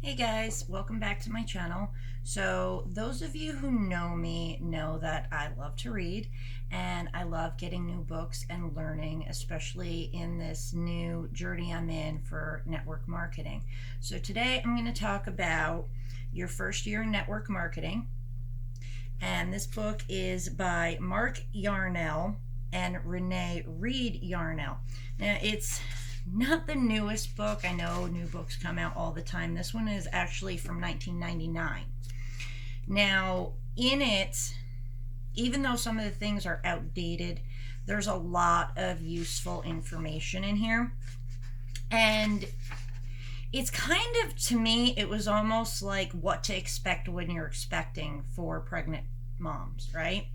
Hey guys, welcome back to my channel. So those of you who know me know that I love to read and I love getting new books and learning, especially in this new journey I'm in for network marketing. So today I'm going to talk about your first year in network marketing. And this book is by Mark Yarnell and Rene Reid Yarnell. Now it's not the newest book. I know new books come out all the time. This one is actually from 1999. Now, in it, even though some of the things are outdated, there's a lot of useful information in here. And it's kind of, to me, it was almost like what to expect when you're expecting for pregnant moms, right?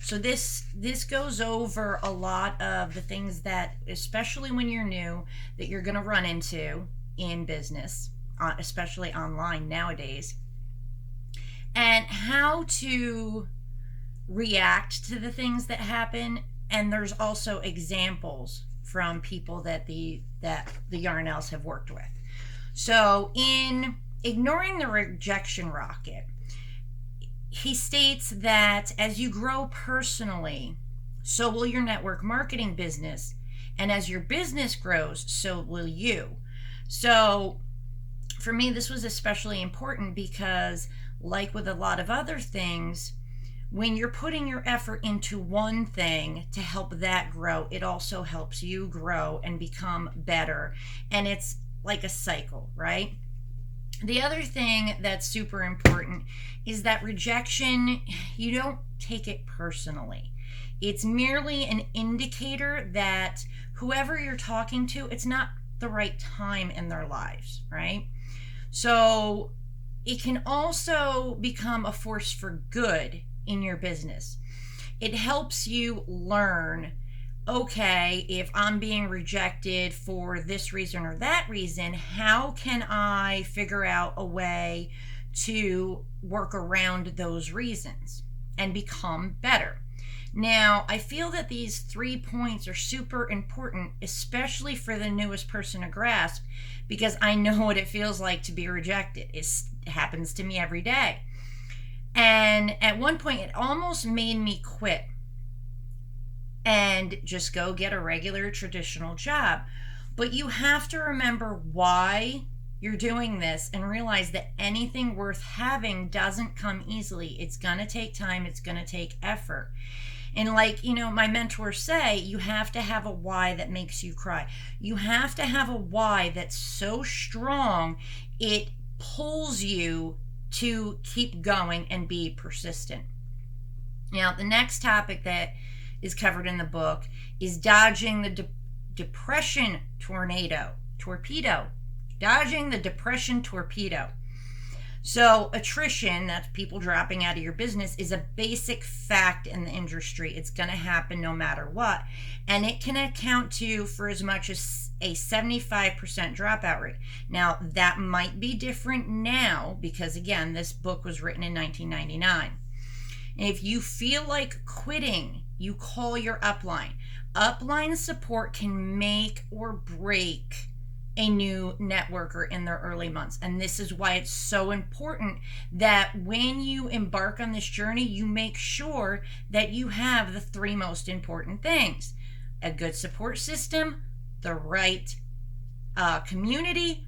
So this goes over a lot of the things that, especially when you're new, that you're going to run into in business, especially online nowadays, and how to react to the things that happen. And there's also examples from people that the Yarnells have worked with. So in Ignoring the Rejection Rocket, he states that as you grow personally, so will your network marketing business. And as your business grows, so will you. So for me, this was especially important because, like with a lot of other things, when you're putting your effort into one thing to help that grow, it also helps you grow and become better. And it's like a cycle, right? The other thing that's super important is that rejection, you don't take it personally. It's merely an indicator that whoever you're talking to, it's not the right time in their lives, right? So it can also become a force for good in your business. It helps you learn, okay, if I'm being rejected for this reason or that reason, how can I figure out a way to work around those reasons and become better? Now, I feel that these 3 points are super important, especially for the newest person to grasp, because I know what it feels like to be rejected. It happens to me every day. And at one point, it almost made me quit and just go get a regular traditional job. But you have to remember why you're doing this and realize that anything worth having doesn't come easily. It's going to take time. It's going to take effort. And like, my mentors say, you have to have a why that makes you cry. You have to have a why that's so strong, it pulls you to keep going and be persistent. Now, the next topic that is covered in the book is dodging the depression torpedo. Dodging the depression torpedo. So attrition, that's people dropping out of your business, is a basic fact in the industry. It's going to happen no matter what. And it can account for as much as a 75% dropout rate. Now, that might be different now because, again, this book was written in 1999. And if you feel like quitting, you call your upline. Upline support can make or break a new networker in their early months. And this is why it's so important that when you embark on this journey, you make sure that you have the 3 most important things: a good support system, the right community,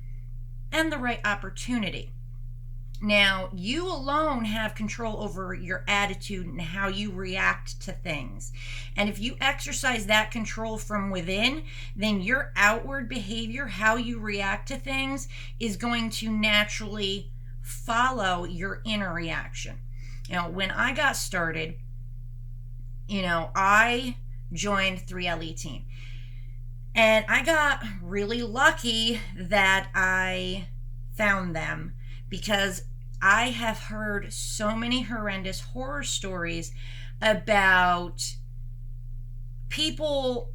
and the right opportunity. Now, you alone have control over your attitude and how you react to things. And if you exercise that control from within, then your outward behavior, how you react to things, is going to naturally follow your inner reaction. When I got started, I joined 3LE team. And I got really lucky that I found them, because I have heard so many horrendous horror stories about people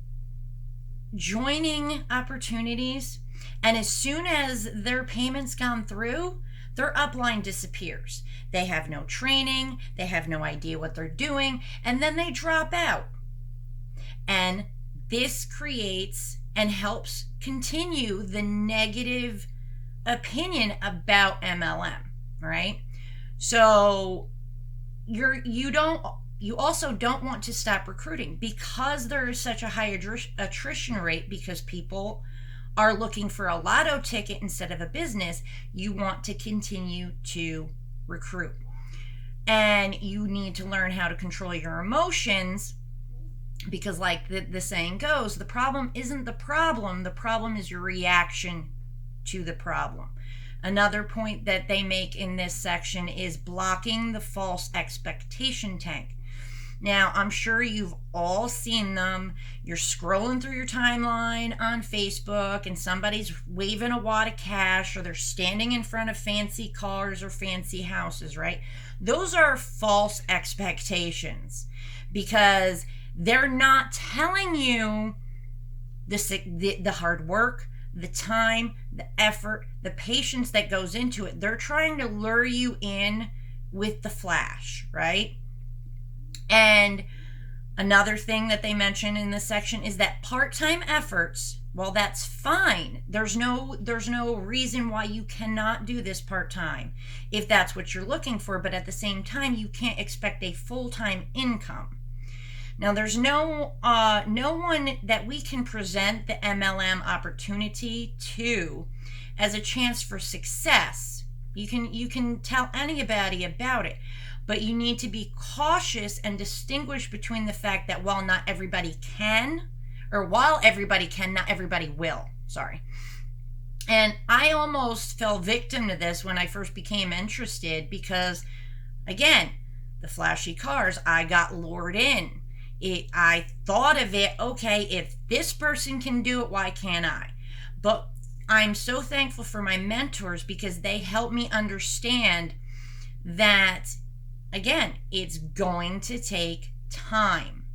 joining opportunities, and as soon as their payment's gone through, their upline disappears. They have no training, they have no idea what they're doing, and then they drop out. And this creates and helps continue the negative opinion about MLM, right? So you also don't want to stop recruiting because there is such a high attrition rate, because people are looking for a lotto ticket instead of a business. You want to continue to recruit, and you need to learn how to control your emotions, because like the saying goes, the problem isn't the problem is your reaction to the problem. Another point that they make in this section is blocking the false expectation tank. Now, I'm sure you've all seen them. You're scrolling through your timeline on Facebook and somebody's waving a wad of cash, or they're standing in front of fancy cars or fancy houses, right? Those are false expectations, because they're not telling you the hard work, the time, the effort, the patience that goes into it. They're trying to lure you in with the flash, right? And another thing that they mention in this section is that part-time efforts, well, that's fine. There's no reason why you cannot do this part-time if that's what you're looking for, but at the same time, you can't expect a full-time income. Now, there's no one that we can present the MLM opportunity to as a chance for success. You can tell anybody about it, but you need to be cautious and distinguish between the fact that while everybody can, not everybody will. Sorry. And I almost fell victim to this when I first became interested, because, again, the flashy cars, I got lured in. I thought of it, okay, if this person can do it, why can't I? But I'm so thankful for my mentors, because they helped me understand that, again, it's going to take time.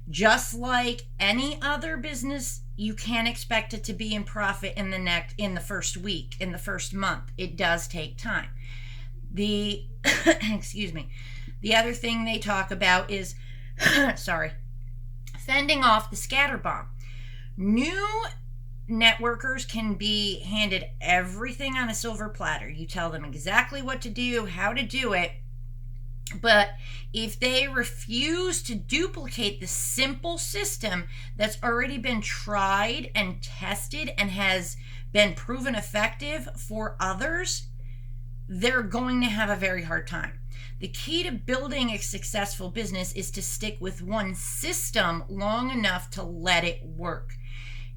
Just like any other business, you can't expect it to be in profit in the first week, in the first month. It does take time. Excuse me. The other thing they talk about is fending off the scatterbomb. New networkers can be handed everything on a silver platter. You tell them exactly what to do, how to do it, but if they refuse to duplicate the simple system that's already been tried and tested and has been proven effective for others, they're going to have a very hard time. The key to building a successful business is to stick with one system long enough to let it work.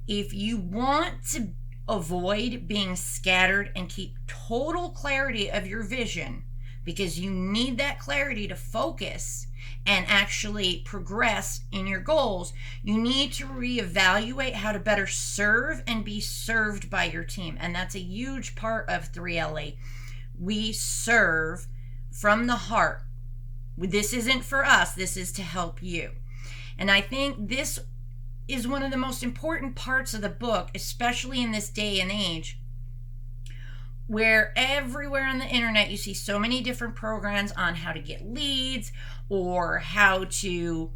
If you want to avoid being scattered and keep total clarity of your vision, because you need that clarity to focus and actually progress in your goals, you need to reevaluate how to better serve and be served by your team. And that's a huge part of 3LA. We serve from the heart. This isn't for us, this is to help you. And I think this is one of the most important parts of the book, especially in this day and age, where everywhere on the internet you see so many different programs on how to get leads or how to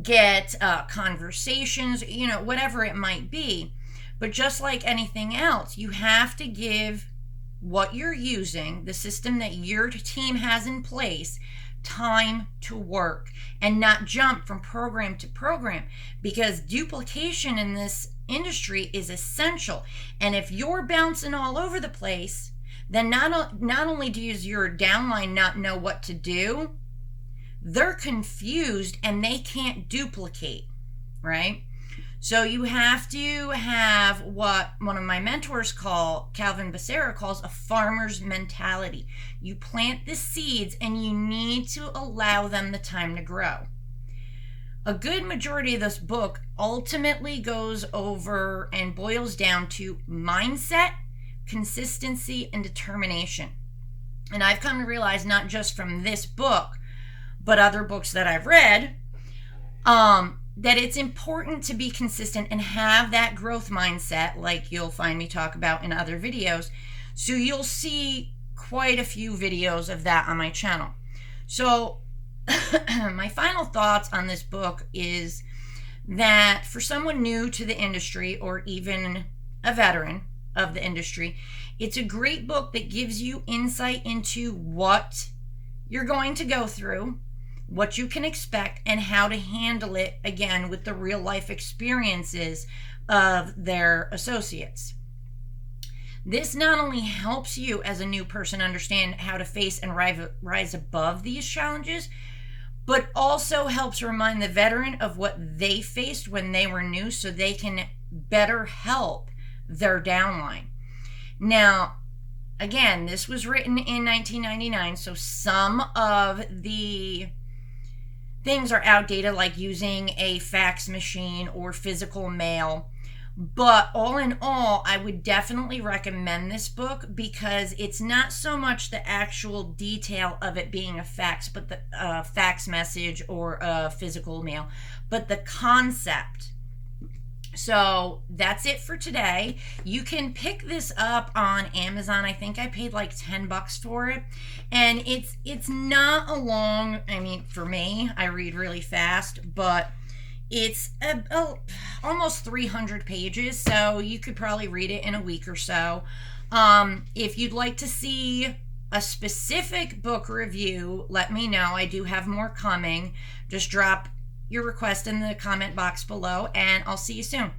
get conversations, whatever it might be. But just like anything else, you have to give what you're using, the system that your team has in place, time to work and not jump from program to program, because duplication in this industry is essential. And if you're bouncing all over the place, then not only does your downline not know what to do, they're confused and they can't duplicate, right? So you have to have what one of my mentors Calvin Becerra calls a farmer's mentality. You plant the seeds and you need to allow them the time to grow. A good majority of this book ultimately goes over and boils down to mindset, consistency, and determination. And I've come to realize, not just from this book, but other books that I've read, that it's important to be consistent and have that growth mindset, like you'll find me talk about in other videos. So you'll see quite a few videos of that on my channel. So my final thoughts on this book is that for someone new to the industry or even a veteran, of the industry. It's a great book that gives you insight into what you're going to go through, what you can expect, and how to handle it, again, with the real life experiences of their associates. This not only helps you as a new person understand how to face and rise above these challenges, but also helps remind the veteran of what they faced when they were new so they can better help their downline. Now, again, this was written in 1999, so some of the things are outdated, like using a fax machine or physical mail. But all in all, I would definitely recommend this book because it's not so much the actual detail of it being a fax, but the fax message or a physical mail, but the concept. So that's it for today. You can pick this up on Amazon. I think I paid like $10 for it. And it's not a long, I mean, for me, I read really fast, but it's almost 300 pages, so you could probably read it in a week or so. If you'd like to see a specific book review, let me know. I do have more coming. Just drop your request in the comment box below, and I'll see you soon.